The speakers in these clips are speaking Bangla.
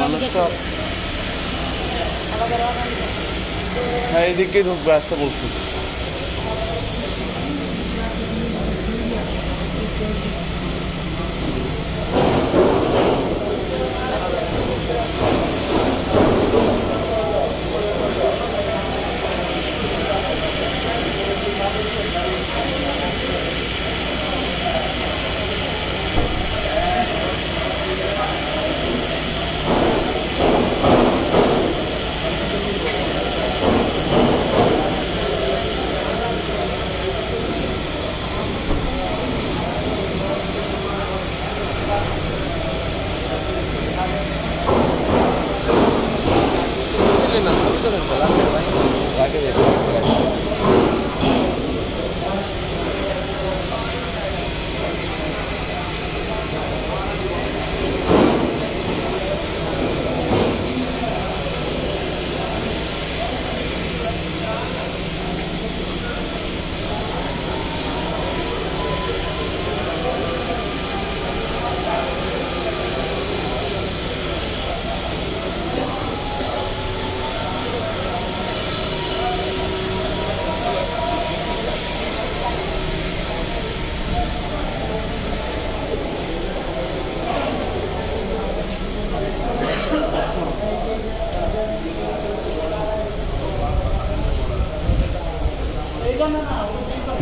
মানুষটা হ্যাঁ এদিকেই ঢুকবে আসতে বলছি।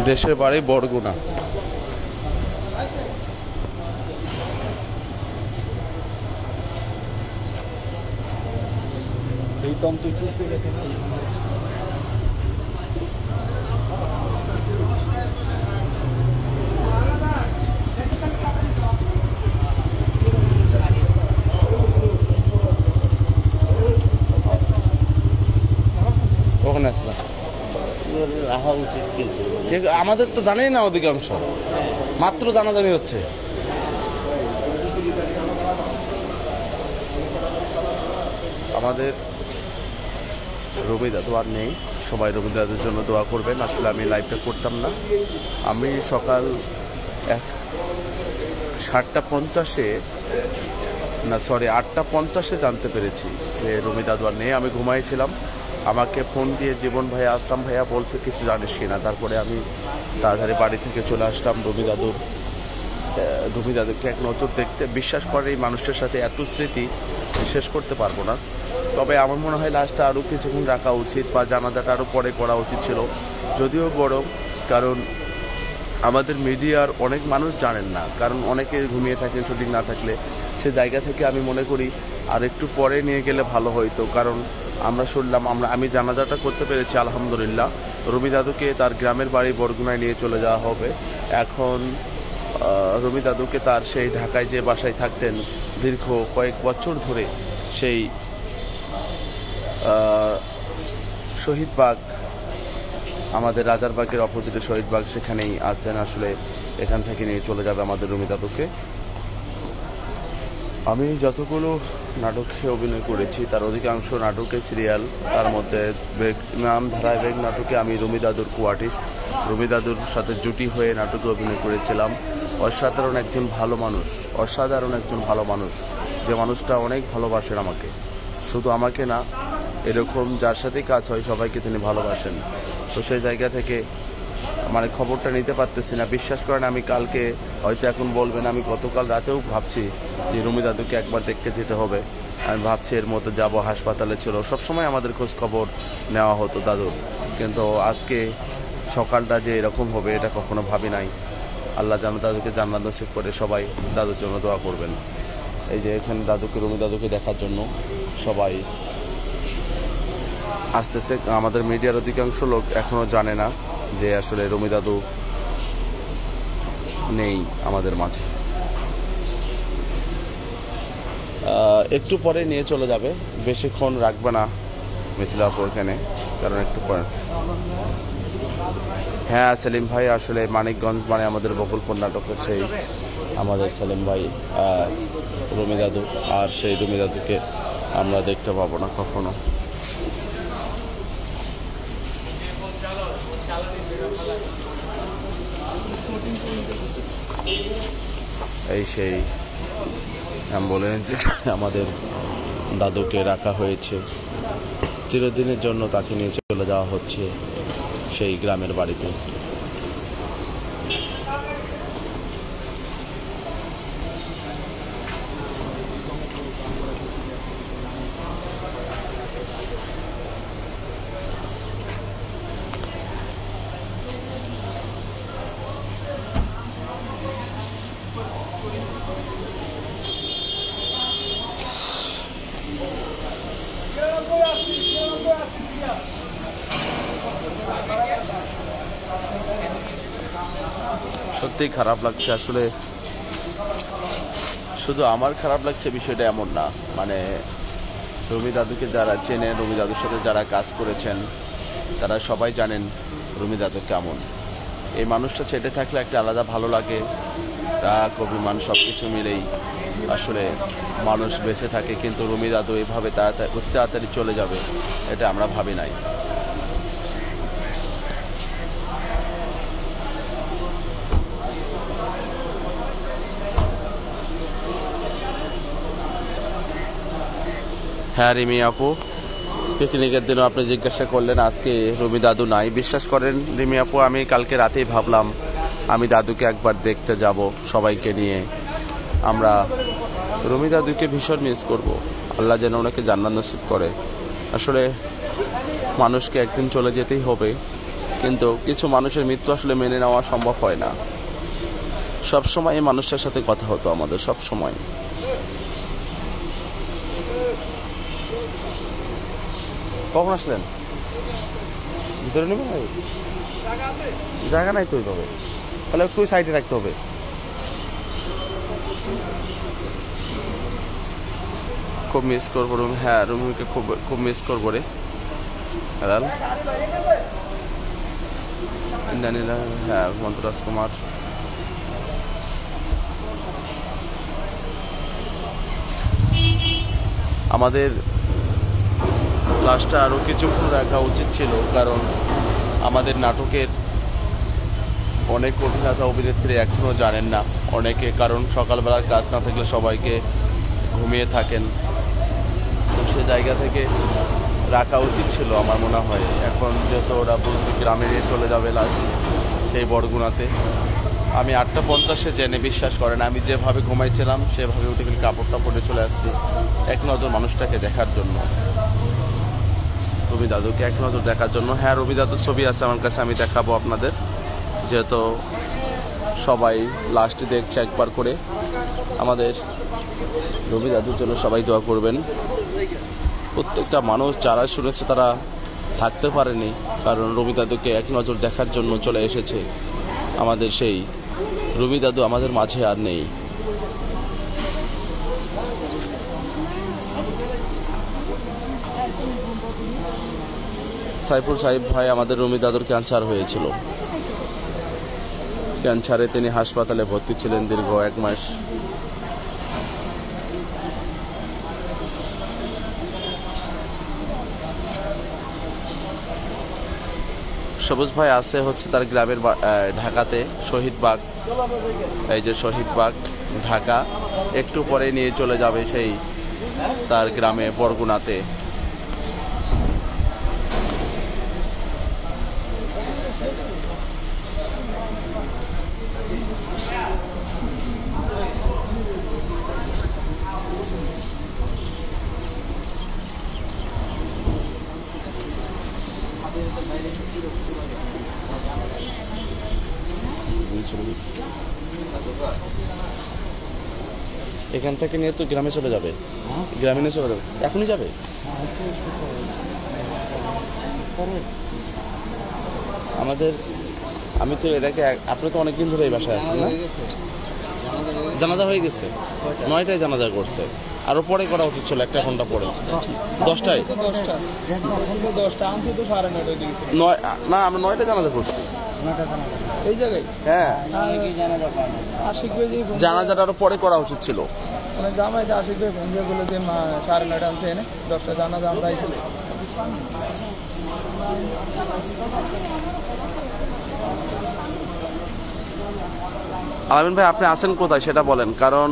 দেশের বাড়ি বরগুনা। ওখানে আসলাম রাখা উচিত, কিন্তু আমাদের তো জানেই না অধিকাংশ, মাত্র জানাজানি হচ্ছে। আমাদের রবি দাদু আর নেই, সবাই রবি দাদুর জন্য দোয়া করবেন। আসলে আমি লাইভটা করতাম না, আমি সকাল 8:50 জানতে পেরেছি যে রবি দাদু আর নেই। আমি ঘুমাইছিলাম, আমাকে ফোন দিয়ে জীবন ভাইয়া, আসলাম ভাইয়া বলছে কিছু জানিস কি না। তারপরে আমি তাড়াতাড়ি বাড়ি থেকে চলে আসলাম রবি দাদুকে এক নজর দেখতে। বিশ্বাস করে এই মানুষটার সাথে এত স্মৃতি শেষ করতে পারবো না। তবে আমার মনে হয় লাশটা আরও কিছুক্ষণ রাখা উচিত, বা জানাজাটা আরও পরে করা উচিত ছিল, যদিও গরম। কারণ আমাদের মিডিয়ার অনেক মানুষ জানেন না, কারণ অনেকে ঘুমিয়ে থাকেন শুটিং না থাকলে। সে জায়গা থেকে আমি মনে করি আর একটু পরে নিয়ে গেলে ভালো হইতো। কারণ আমরা শুনলাম, আমি জানাজাটা করতে পেরেছি আলহামদুলিল্লাহ। রবি দাদুকে তার গ্রামের বাড়ি বরগুনায় নিয়ে চলে যাওয়া হবে। এখন রবি দাদুকে তার সেই ঢাকায় যে বাসায় থাকতেন দীর্ঘ কয়েক বছর ধরে, সেই শহীদবাগ, আমাদের রাজারবাগের অপোজিটে শহীদবাগ, সেখানেই আছেন। আসলে এখান থেকে নিয়ে চলে যাবে আমাদের রবি দাদুকে। আমি যতগুলো নাটকে অভিনয় করেছি তার অধিকাংশ নাটকে সিরিয়াল, তার মধ্যে ম্যাক্সিমাম ধারাবাহিক নাটকে আমি রবি দাদুর কো-আর্টিস্ট। রবি দাদুর সাথে জুটি হয়ে নাটকে অভিনয় করেছিলাম। অসাধারণ একজন ভালো মানুষ, যে মানুষটা অনেক ভালোবাসেন আমাকে, শুধু আমাকে না, এরকম যার সাথেই কাজ হয় সবাইকে তিনি ভালোবাসেন। তো সেই জায়গা থেকে মানে খবরটা নিতে পারতেছি না। বিশ্বাস করেন, আমি কালকে হয়তো এখন বলবেন, আমি গতকাল রাতেও ভাবছি যে রবি দাদুকে একবার দেখতে যেতে হবে। আমি ভাবছি এর মধ্যে যাব, হাসপাতালে ছিল, সবসময় আমাদের খোঁজ খবর নেওয়া হতো দাদুর, কিন্তু আজকে সকালটা যে এরকম হবে এটা কখনো ভাবি নাই। আল্লাহ যেন দাদুকে জান্নাত নসিব করে। সবাই দাদুর জন্য দোয়া করবেন। এই যে এখানে রবি দাদুকে দেখার জন্য সবাই আসতেছে। আমাদের মিডিয়ার অধিকাংশ লোক এখনো জানে না যে আসলে রবি দাদু নেই আমাদের মাঝে। একটু পরে নিয়ে চলে যাবে, বেশিক্ষণ রাখবে না মিথিলা আপু এখানে, কারণ একটু পরে। হ্যাঁ সেলিম ভাই, আসলে মানিকগঞ্জ মানে আমাদের বকুলপুর নাটকের সেই আমাদের সেলিম ভাই, রুমি দাদু, আর সেই রুমি দাদুকে আমরা দেখতে পাবো না কখনো। এই সেই অ্যাম্বুলেন্স আমাদের দাদুকে রাখা হয়েছে, চিরদিনের জন্য তাকে নিয়ে চলে যাওয়া হচ্ছে সেই গ্রামের বাড়িতে। সত্যিই খারাপ লাগছে আসলে। শুধু আমার খারাপ লাগছে বিষয়টা এমন না, মানে রুমি দাদুকে যারা চেনেন, রুমি দাদুর সাথে যারা কাজ করেছেন, তারা সবাই জানেন রুমি দাদু কেমন। এই মানুষটা ছেড়ে থাকলে একটা আলাদা ভালো লাগে, রাগ অভিমান সব কিছু মিলেই আসলে মানুষ বেঁচে থাকে, কিন্তু রুমি দাদু এইভাবে অতি তাড়াতাড়ি চলে যাবে এটা আমরা ভাবি নাই। হ্যাঁ রিমি আপু, পিকনিকের দিনও আপনি জিজ্ঞাসা করলেন, আজকে রুমি দাদু নাই। বিশ্বাস করেন রিমি আপু, আমি কালকে রাতেই ভাবলাম আমি দাদুকে একবার দেখতে যাব সবাইকে নিয়ে। আমরা রুমি দাদুকে ভীষণ মিস করব, আল্লাহ যেন ওনাকে জান্নাত নসিব করে। আসলে মানুষকে একদিন চলে যেতেই হবে, কিন্তু কিছু মানুষের মৃত্যু আসলে মেনে নেওয়া সম্ভব হয় না। সবসময় এই মানুষটার সাথে কথা হতো আমাদের, সব সময়। কখন আসলেন? ভিতরে নেবেন? জায়গা নাই তো ওইভাবে, তাহলে একটু সাইডে রাখতে হবে। খুব মিস করবো রুমি। হ্যাঁ রুমিকে খুব মিস করবো রে। হ্যাঁ হেমন্ত রাজকুমার, আমাদের লাস্টটা আরও কিছুক্ষণ রাখা উচিত ছিল, কারণ আমাদের নাটকের অনেক অভিনেতা অভিনেত্রী এখনও জানেন না অনেকে, কারণ সকালবেলা কাজ না থাকলে সবাইকে ঘুমিয়ে থাকেন, তো সে জায়গা থেকে রাখা উচিত ছিল আমার মনে হয়। এখন যেহেতু ওরা বলতে গ্রামে নিয়ে চলে যাবে লাস্ট সেই বরগুনাতে, আমি 8:50 জেনে, বিশ্বাস করেন আমি যেভাবে ঘুমাইছিলাম সেভাবে উঠে গেলে কাপড়টা পরে চলে আসছি এক নজর মানুষটাকে দেখার জন্য, রুমি দাদুকে এক নজর দেখার জন্য। হ্যাঁ রুমি দাদুর ছবি আছে আমার কাছে, আমি দেখাবো আপনাদের, যেহেতু সবাই লাস্টে দেখছে একবার করে। আমাদের রুমি দাদুর জন্য সবাই দোয়া করবেন। প্রত্যেকটা মানুষ যারা শুনেছে তারা থাকতে পারেনি, কারণ রুমি দাদুকে এক নজর দেখার জন্য চলে এসেছে। আমাদের সেই রুমি দাদু আমাদের মাঝে আর নেই। সাইফুল সাহেব ভাই, আমাদের রুমি দাদুর ক্যান্সার হয়েছিল, ক্যান্সারে তিনি হাসপাতালে ভর্তি ছিলেন দীর্ঘ 1 মাস। সবুজ ভাই আছে হচ্ছে তার গ্রামের ঢাকাতে, শহীদবাগ, এই যে শহীদবাগ ঢাকা, একটু পরে নিয়ে চলে যাবে সেই তার গ্রামে বরগুনাতে। এখান থেকে নিয়ে তো গ্রামে চলে যাবে, গ্রামে নিয়ে চলে যাবে, এখনই যাবে। আমাদের আমি তো এটাকে, আপনি তো অনেকদিন ধরে এই বাসায় আছেন না? জানাজা হয়ে গেছে, 9টায় জানাজা করছে, আরো পরে করা উচিত ছিল, 1 ঘন্টা পরে। 10টায় না, আমরা 9টায় জানাজা করছি। এই জায়গায় হ্যাঁ, আশিক ভাই জানাজাটা আরো পরে করা উচিত ছিল। মানে জামাই যে আশিক ভাই ফোন দিয়ে বলে যে 9:30 আনছে এনে 10টা জানাজা আমরা আইছিল। আলামিন ভাই, আপনি আছেন কোথায় সেটা বলেন, কারণ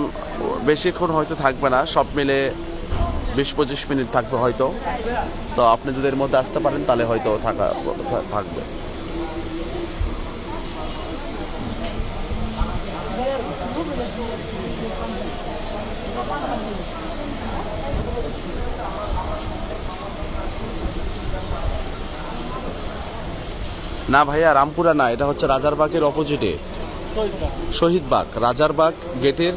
বেশিক্ষণ হয়তো থাকবে না, সব মিলে 20-25 মিনিট থাকবে হয়তো। তো আপনি যদি এর মধ্যে আসতে পারেন তাহলে হয়তো থাকবে। না ভাইয়া, রামপুরা না, এটা হচ্ছে রাজারবাগের অপোজিটে, শহীদবাগ। রাজারবাগ গেটের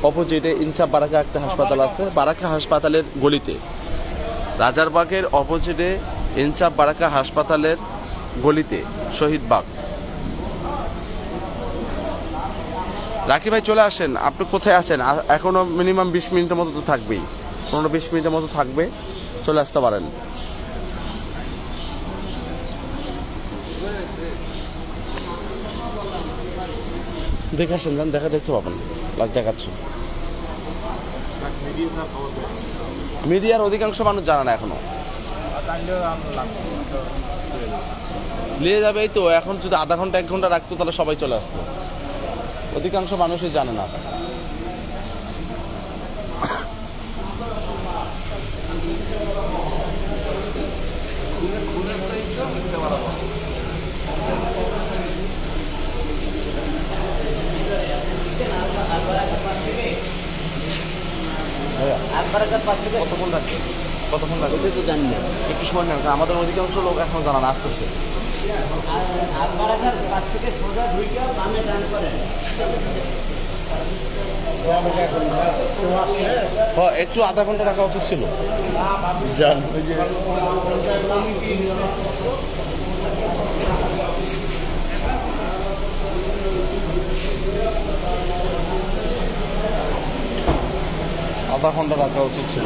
অপোজিটে ইনসাফ বারাকা একটা হাসপাতাল আছে, বারাকা হাসপাতালের গলিতে। রাজারবাগের অপোজিটে ইনসাফ বারাকা হাসপাতালের গলিতে শহীদবাগ। রাকি ভাই চলে আসেন, আপনি কোথায় আছেন? এখনো মিনিমাম 20 মিনিটের মতো তো থাকবেই, 15-20 মিনিটের মতো থাকবে, চলে আসতে পারেন। দেখে আসেন, যান, দেখতে পাবেন, দেখাচ্ছি। মিডিয়ার অধিকাংশ মানুষ জানে না এখনো, নিয়ে যাবে। এই তো এখন যদি আধা ঘন্টা 1 ঘন্টা রাখতো তাহলে সবাই চলে আসতো, অধিকাংশ মানুষই জানে না। কতক্ষণ লাগবে তো জানি না, একটু সময় নেন, আমাদের অধিকাংশ লোক এখন জানা না, আসতেছে। একটু আধা ঘন্টা রাখা উচিত ছিল। আধা ঘন্টা রাখা উচিত ছিল।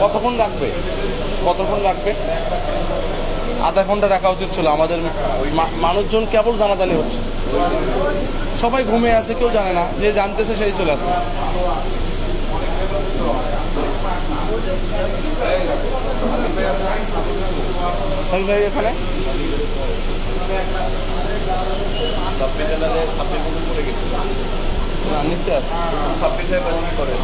কতক্ষণ রাখবে? আধা ঘন্টা রাখা উচিত ছিল। আমাদের মানুষজন কেবল জানাজানি হচ্ছে, সবাই ঘুমিয়ে আছে, কেউ জানে না, যে জানতেছে সেই চলে আসতেছে। সাকিব ভাই এখানে নিচে আসছে করে।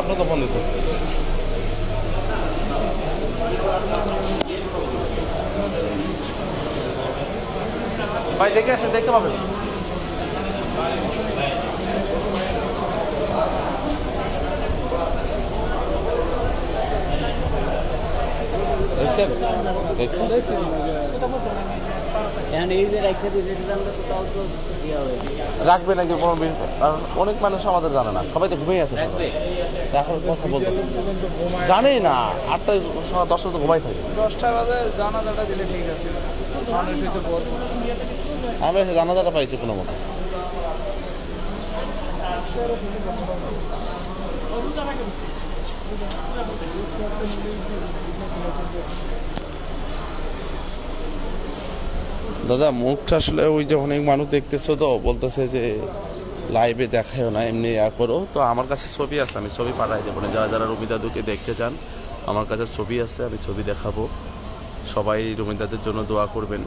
আপনি তো ফোন দিয়েছেন ভাই, দেখে আসেন, দেখতে পাবেন। রাখবে নাকি কোনো অনেক মানুষ আমাদের জানে না, সবাই তো ঘুমিয়ে আছে, এখন কথা বলতে জানেই না। 8টা 10টা তো ঘুমাই থাকে, 10টা বাজে জানাজাটা দিলে ঠিক আছে। আমরা জানাজাটা পাইছি কোনো মতো। দাদা, মুখটা আসলে ওই যে অনেক মানুষ দেখতেছো তো বলতেছে যে লাইভে দেখায়ও না, এমনি করো। তো আমার কাছে ছবি আছে, আমি ছবি পাঠাই দেবো। যারা যারা রুমি দাদুকে দেখতে চান, আমার কাছে ছবি আছে, আমি ছবি দেখাবো। সবাই রুমি দাদুর জন্য দোয়া করবেন।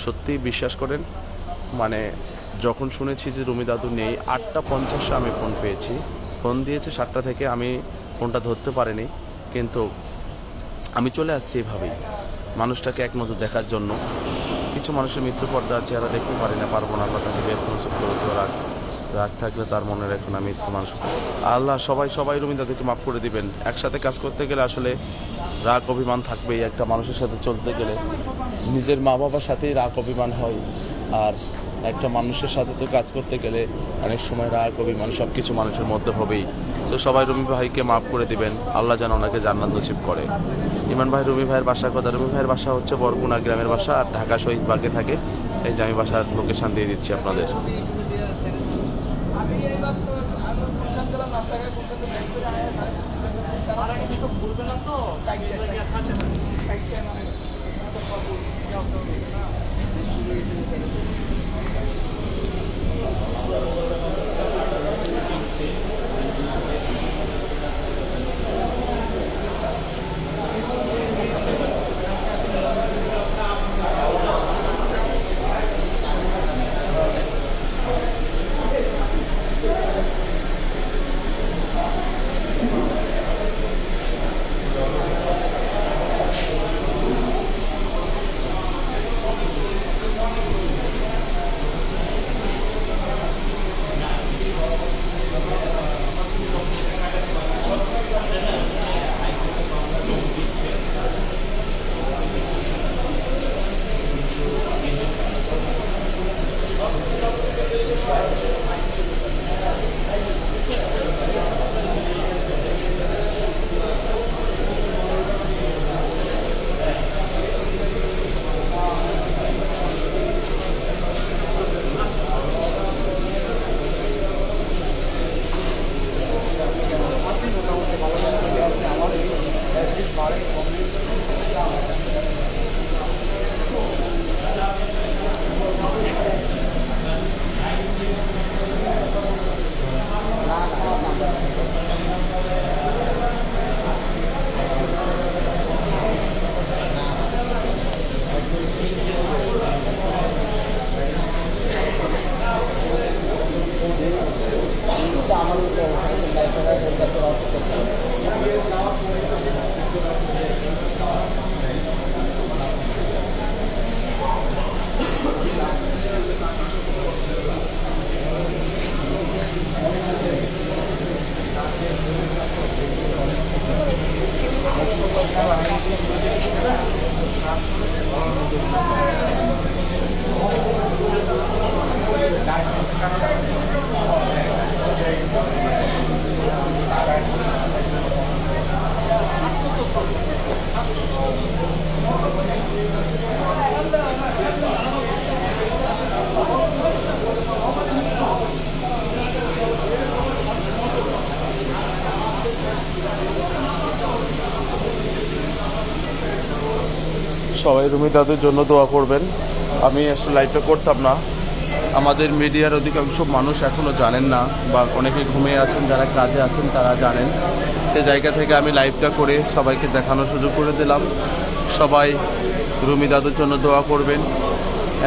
সত্যি বিশ্বাস করেন, মানে যখন শুনেছি যে রুমি দাদু নেই, 8:50 আমি ফোন পেয়েছি। ফোন দিয়েছে 7টা থেকে, আমি ফোনটা ধরতে পারিনি, কিন্তু আমি চলে আসছি এভাবেই মানুষটাকে এক নজর দেখার জন্য। কিছু মানুষের মৃত্যু পর্যায়ে চেহারা দেখতে পারবো না, আল্লাহ তাকে বেশ রাখ। রাগ থাকলে তার মনে রাখুন আমি তো মানুষ। আল্লাহ সবাই রুমি দাদুকে মাফ করে দিবেন। একসাথে কাজ করতে গেলে আসলে রাগ অভিমান থাকবেই। একটা মানুষের সাথে চলতে গেলে নিজের মা বাবার সাথেই রাগ অভিমান হয়, আর একটা মানুষের সাথে তো কাজ করতে গেলে অনেক সময় রাগ অভিমান সব কিছু মানুষের মধ্যে হবেই। তো সবাই রুমি ভাইকে মাফ করে দিবেন, আল্লাহ যেন ওনাকে জান্নাত নসিব করে। ইমান ভাই রুমি ভাইয়ের বাসা কথা? রুমি ভাইয়ের বাসা হচ্ছে বরগুনা গ্রামের বাসা, আর ঢাকা শহীদবাগে থাকে। এই যে আমি বাসার লোকেশন দিয়ে দিচ্ছি আপনাদের। সবাই রুমি দাদুর জন্য দোয়া করবেন। আমি আসলে লাইভটা করতাম না, আমাদের মিডিয়ার অধিকাংশ মানুষ এখনও জানেন না, বা অনেকে ঘুমিয়ে আছেন, যারা কাজে আছেন তারা জানেন। সে জায়গা থেকে আমি লাইভটা করে সবাইকে দেখানোর সুযোগ করে দিলাম। সবাই রুমি দাদুর জন্য দোয়া করবেন।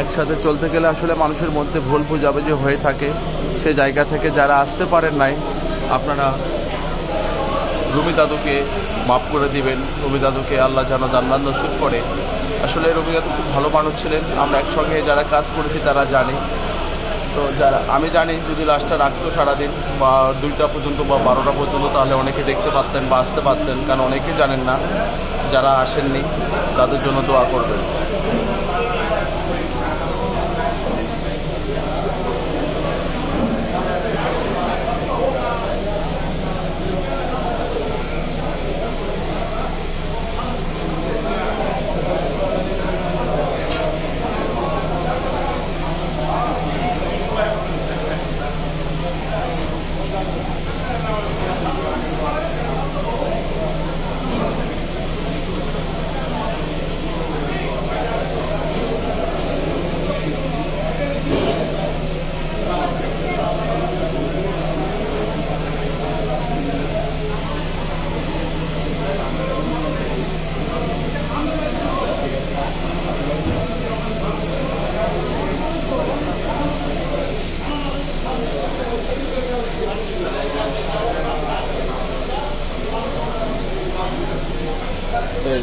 একসাথে চলতে গেলে আসলে মানুষের মধ্যে ভুল বুঝাবুঝি হয়ে থাকে। সে জায়গা থেকে যারা আসতে পারেন নাই, আপনারা রুমি দাদুকে মাফ করে দিবেন। রুমি দাদুকে আল্লাহ যেন জান্নাত নসিব করে। আসলে রুমি দাদু খুব ভালো মানুষ ছিলেন, আমরা একসঙ্গে যারা কাজ করেছি তারা জানে। তো যারা আমি জানি যদি লাশটা রাখতো সারাদিন বা 2টা পর্যন্ত বা 12টা পর্যন্ত, তাহলে অনেকে দেখতে পারতেন বা আসতে পারতেন, কারণ অনেকেই জানেন না। যারা আসেননি তাদের জন্য দোয়া করবেন।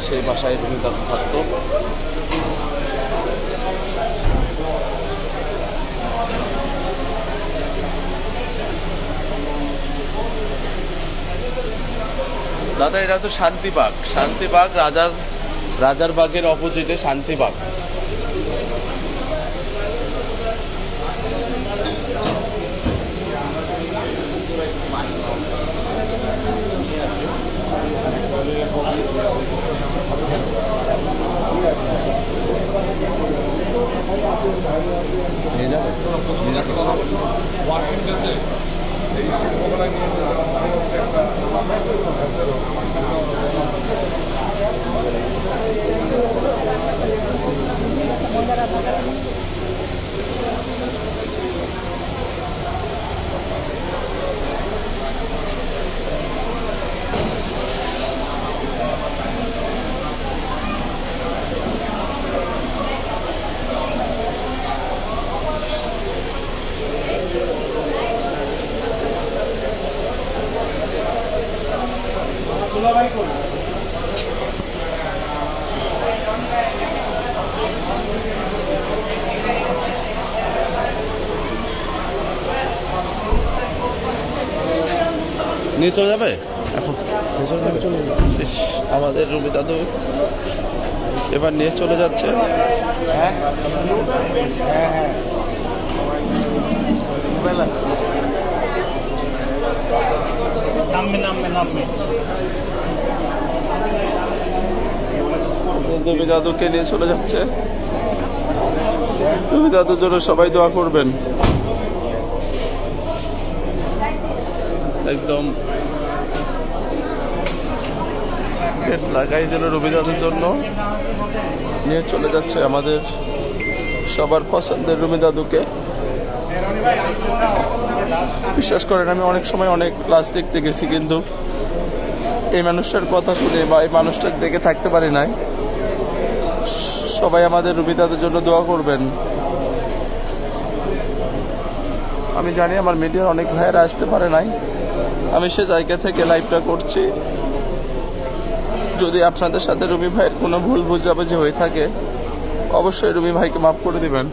সেই বাসায় রুমি দাদু থাকতো। দাদা এটা তো শান্তিবাগ, শান্তিবাগ রাজার বাগের অপোজিটে শান্তিবাগ। নিয়ে চলে যাবে এখন? ইস, আমাদের রুমি দাদু এবার নিয়ে চলে যাচ্ছে। রুমি দাদুকে নিয়ে চলে যাচ্ছে। রুমি দাদুর জন্য সবাই দোয়া করবেন। একদম গেট লাগাই দিল রুমি দাদুর জন্য। নিয়ে চলে যাচ্ছে আমাদের সবার পছন্দের রুমি দাদুকে। বিশ্বাস করেন, আমি অনেক সময় অনেক ক্লাস দেখতে গেছি, কিন্তু এই মানুষটার কথা শুনে বা এই মানুষটাকে দেখে থাকতে পারি নাই। সবাই আমাদের রুমি দাদুর জন্য দোয়া করবেন। আমি জানি আমার মিডিয়ার অনেক ভাইয়েরা আসতে পারে নাই, আমি সে জায়গা থেকে লাইভটা করছি। যদি আপনাদের সাথে রুমি ভাইয়ের কোনো ভুল বুঝাবুঝি হয়ে থাকে, অবশ্যই রুমি ভাইকে মাফ করে দিবেন।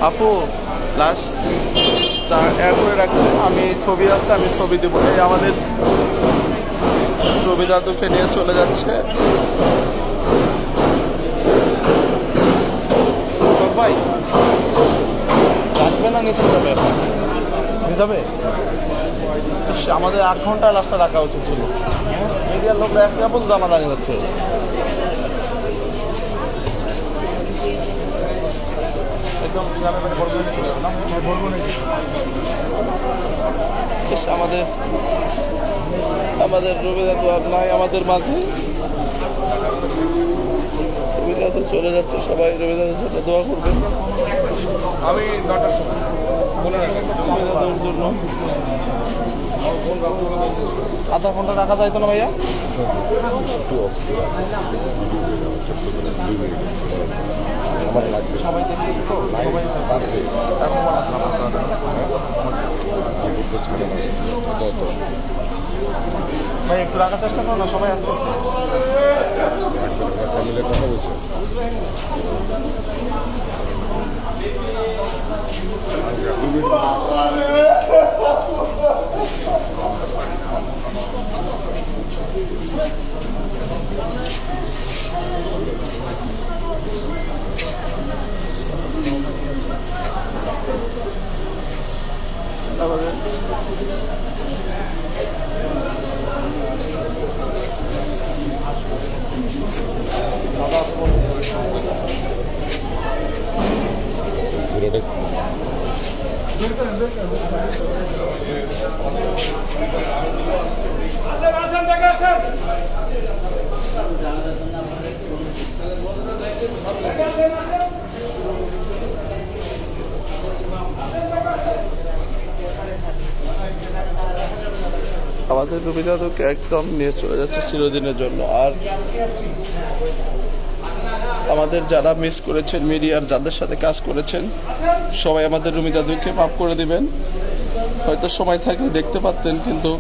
আপু লাস্ট অ্যাড করে রাখবেন, আমি ছবি আসতে আমি ছবি দেবো। এই আমাদের রবি দাদুকে নিয়ে চলে যাচ্ছে। ভাই রাখবে না নিচে যাবে? নিয়ে যাবে? আমাদের 8 ঘন্টা লাস্টটা রাখা উচিত ছিল। মিডিয়ার লোকরা এক কেবল জামাদানি হচ্ছে। আমাদের রবি দাদু আর নাই আমাদের মাঝে। রবি দাদু চলে যাচ্ছে, সবাই রবি দাদুর জন্য দোয়া করবেন। আমি 9টার সময় রবি দাদুর জন্য আধা ঘন্টা রাখা যায় তো না ভাইয়া? সবাই দেখতেছি তো, ভাই একটু রাখার চেষ্টা করো না, সবাই আসতেছে। আমাদের আমাদের রুমি দাদুকে একদম নিয়ে চলে যাচ্ছে চিরদিনের জন্য। আর আমাদের যারা মিস করেছেন, মিডিয়ার যাদের সাথে কাজ করেছেন, সবাই আমাদের রুমি দাদুকে মাফ করে দিবেন। হয়তো সময় থাকলে দেখতে পারতেন, কিন্তু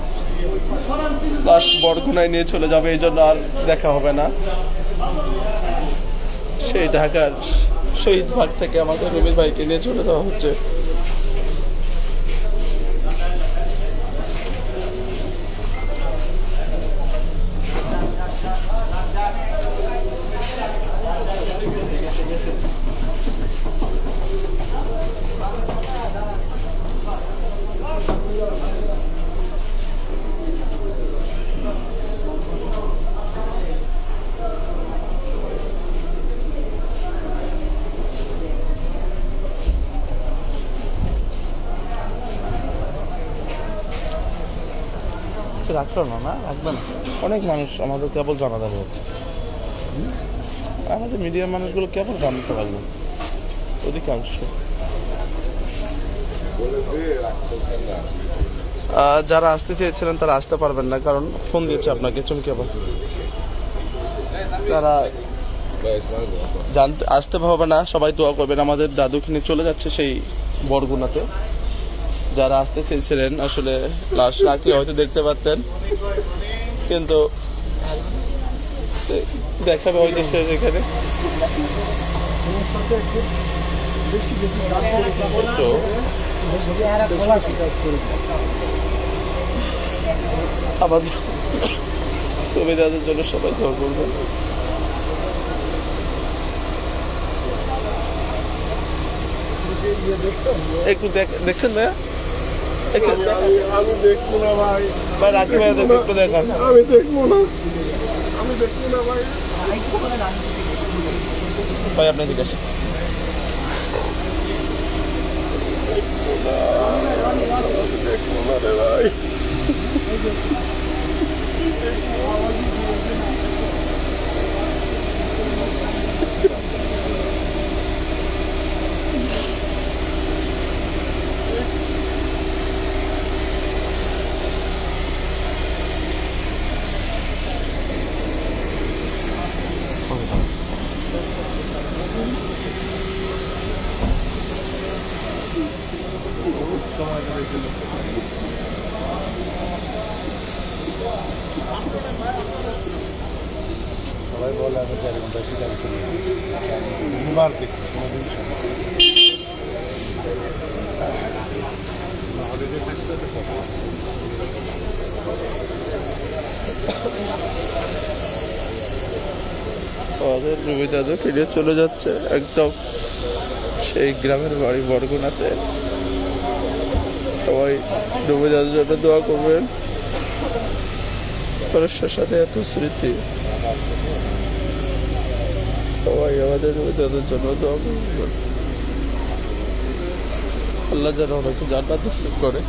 লাস্ট বরগুনায় নিয়ে চলে যাবে, এই জন্য আর দেখা হবে না। সেই ঢাকার শহীদ বাগ থেকে আমাদের রুমি ভাইকে নিয়ে চলে যাওয়া হচ্ছে। রাখলো না, না রাখবে না। অনেক মানুষ আমাদের কেবল জানাজানি হচ্ছে, আমাদের মিডিয়ার মানুষগুলো কেবল জানতে পারবে অধিকাংশ। যারা আসতে চেয়েছিলেন তারা আসতে পারবেন না, কারণ ফোন দিয়েছে আপনাকে চমকে আবার। তারা জানতে আসতে হবে না, সবাই দোয়া করবেন। আমাদের দাদুকে নিয়ে চলে যাচ্ছে সেই বরগুনাতে। যারা আসতে চেয়েছিলেন আসলে লাশ রাখলে হয়তো দেখতে পারতেন, কিন্তু দেখাবে ওই দেশে এখানে। আমাদের সুবিধাদের জন্য সবাই দোয়া করবেন। একটু দেখছেন ভাইয়া? আমি দেখবো না ভাই। ভাই রাখি ভাইয়া একটু দেখান। আমি দেখবো না, আমি দেখবো না ভাই। ভাই আপনি দিকে আসেন। দেখবো না রে ভাই। সবাই বলে আমি 4 ঘন্টা শিকার করি, দুবার দেখছি কোনোদিন আমাদের রুমি দাদু ফিরে চলে যাচ্ছে একদম সেই গ্রামের বাড়ি বরগুনাতে। সবাই রুমি দাদুর জন্য দোয়া করবেন। মানুষের সাথে এত স্মৃতি, সবাই আমাদের রুমি দাদুর জন্য দোয়া করবেন। আল্লাহ যেন ওনাকে জান্নাত নসিব করে।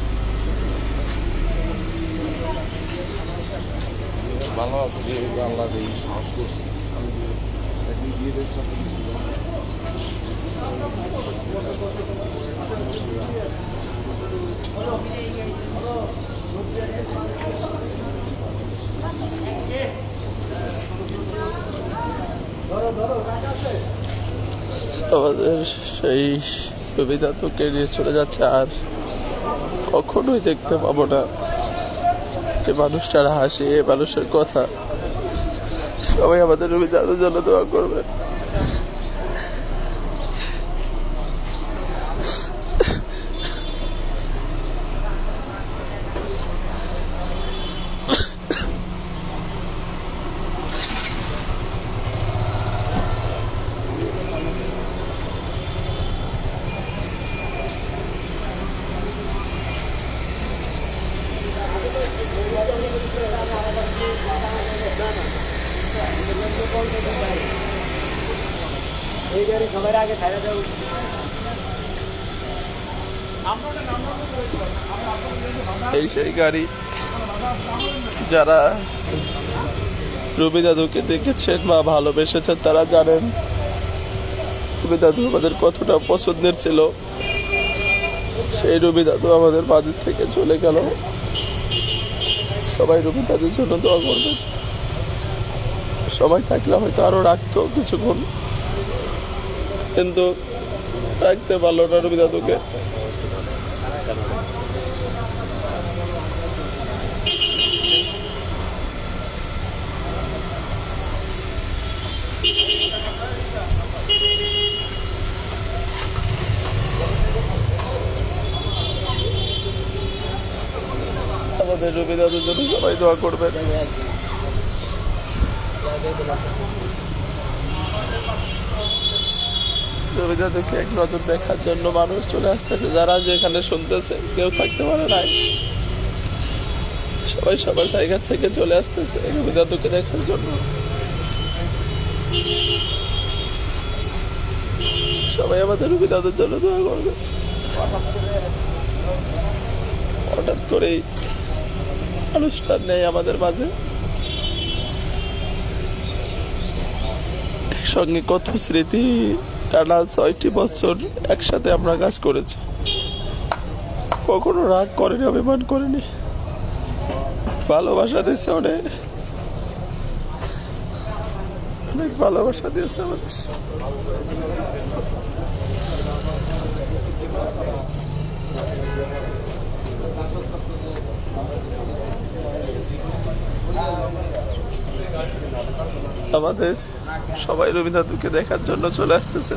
ভালো আছে যে আল্লাহ এই সাহস করছে। আমি দিয়ে দেখছি আমাদের সেই সুবিধা তো নিয়ে চলে যাচ্ছে, আর কখনোই দেখতে পাবো না এই মানুষটার হাসি, এই মানুষের কথা। সবাই আমাদের রুমি দাদুর জন্য দোয়া করবে। এই সেই গাড়ি যারা রবি দাদুকে দেখেছেন বা ভালোবেসেছেন তারা জানেন রবি দাদু আমাদের কতটা পছন্দের ছিল। সেই রবি দাদু আমাদের মাঝে থেকে চলে গেল। সবাই রবি দাদুর জন্য দোয়া করবেন। সবাই থাকলে হয়তো আরো রাখতো কিছুক্ষণ, কিন্তু রাখতে পারলো না রবি দাদুকে। আমাদের রবি দাদুর জন্য সবাই দোয়া করবেন। রবি দাদুকে এক নজর দেখার জন্য মানুষ চলে আসতেছে। যারা যেখানে শুনতেছে কেউ থাকতে পারে নাই, সবাই সবার জায়গা থেকে চলে আসতেছে রবি দাদুকে দেখার জন্য। সবাই আমাদের রবি দাদুর জন্য দোয়া করবে। হঠাৎ করেই অনুষ্ঠান নেই আমাদের মাঝে। একসঙ্গে কত স্মৃতি, টানা 6টি বছর একসাথে আমরা কাজ করেছি। কখনো রাগ করেনি, অভিমান করেনি, ভালোবাসা দিয়েছে, অনেক অনেক ভালোবাসা দিয়েছে আমাদের। আমাদের সবাই রবি দাদুকে দেখার জন্য চলে আসতেছে।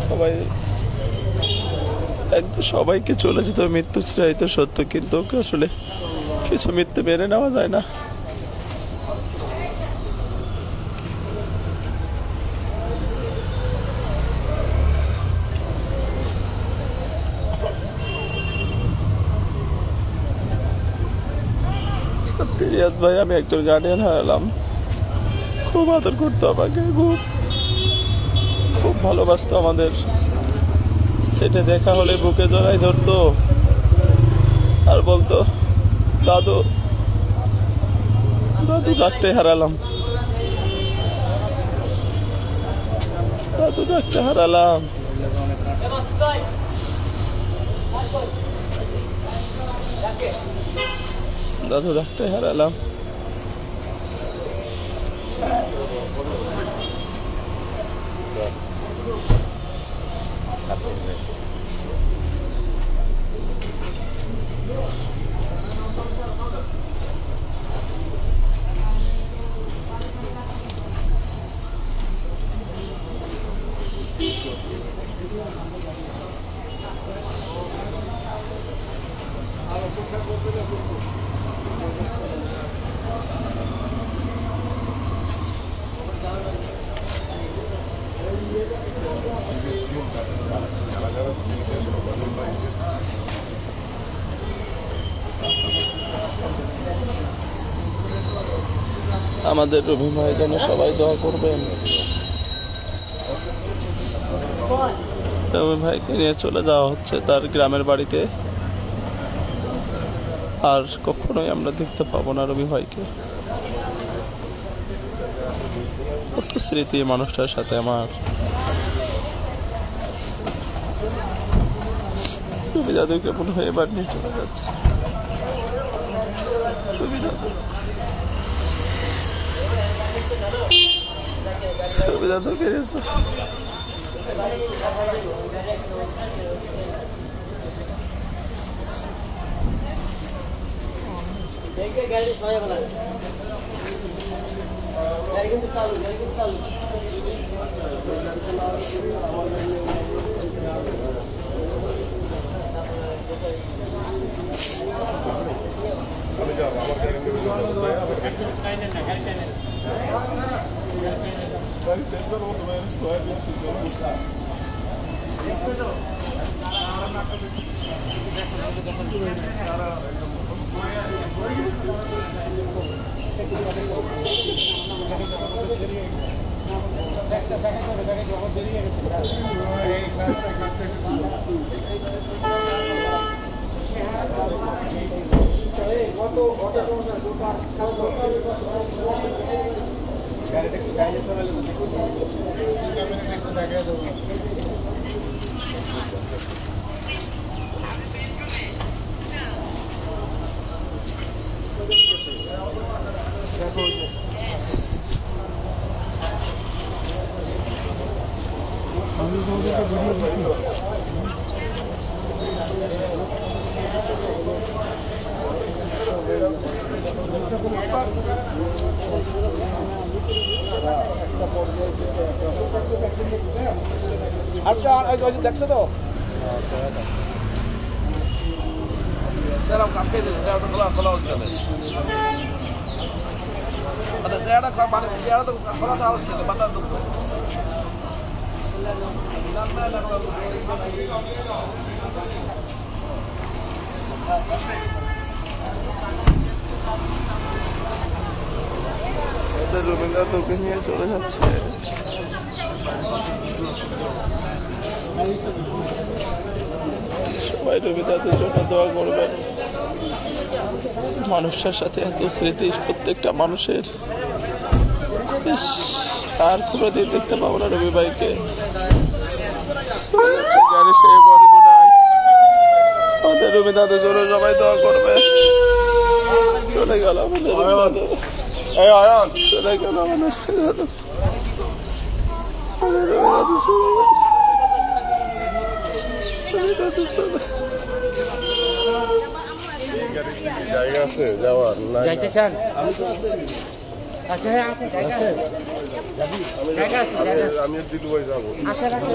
সবাই একদম সবাইকে চলে যেতে হবে, মৃত্যু চিরাই তো সত্য, কিন্তু আসলে কিছু মৃত্যু মেনে নেওয়া যায় না। সত্যি রিয়াদ ভাই, আমি একজন গার্ডিয়ান হারালাম। খুব আদর করতো আমাকে, খুব ভালোবাসতো আমাদের। সেটে দেখা হলে বুকে জড়াই ধরতো আর বলতো দাদু দাদু ডাকতে হারালাম, দাদু ডাকতে হারালাম। দাদু ডাকতে হারালাম। আমাদের রবি ভাইয়ের জন্য সবাই দোয়া করবেন। রবি ভাইকে নিয়ে চলে যাওয়া হচ্ছে তার গ্রামের বাড়িতে। আর কখনোই আমরা দেখতে পাবো না রবি ভাইকে। কত স্মৃতি মানুষটার সাথে আমার। রবি দাদুকে মনে হয় এবার নিয়ে চলে যাচ্ছে। রবি দাদু, রবি দাদুকে দেখছো তো কাটকে খোলা খোলা হচ্ছে চেয়ারটা মানে চেয়ারটা তো খোলা দেওয়া হচ্ছে বাতাস ঢুকতো রবীন্দ্র তোকে নিয়ে চলে যাচ্ছে। সবাই রবীন্দ্রনাথের জন্য দোয়া করবেন। মানুষটার সাথে এত স্মৃতি প্রত্যেকটা মানুষের, আর কোনোদিন দেখতে পাবো না রবি ভাইকে। আমাদের রবীন্দ্রনাথের জন্য সবাই দোয়া করবে। চলে গেল আমাদের চলে গেল আমাদের জায়গা আছে যাওয়ার? যাইতে চান? আচ্ছা হ্যাঁ আছে জায়গা আছে, জায়গা আছে, জায়গা আছে। আমি দিলুভাই যাবো। আশা রাখুন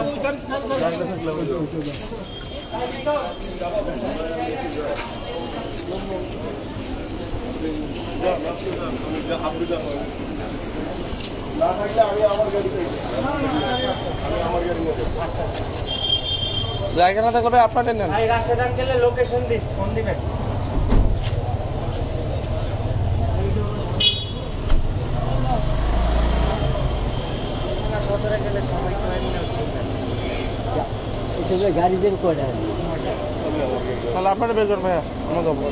জায়গা না থাকলে আপনার নেন। ভাই রাশেদ আঙ্কেলের লোকেশন দিস, ফোন দিবেন। গাড়ি দেন কয়টা? তাহলে আপনারা বের করবেন ভাইয়া, আমরা যাবো।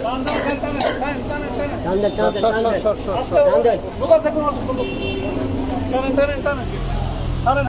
টান দেন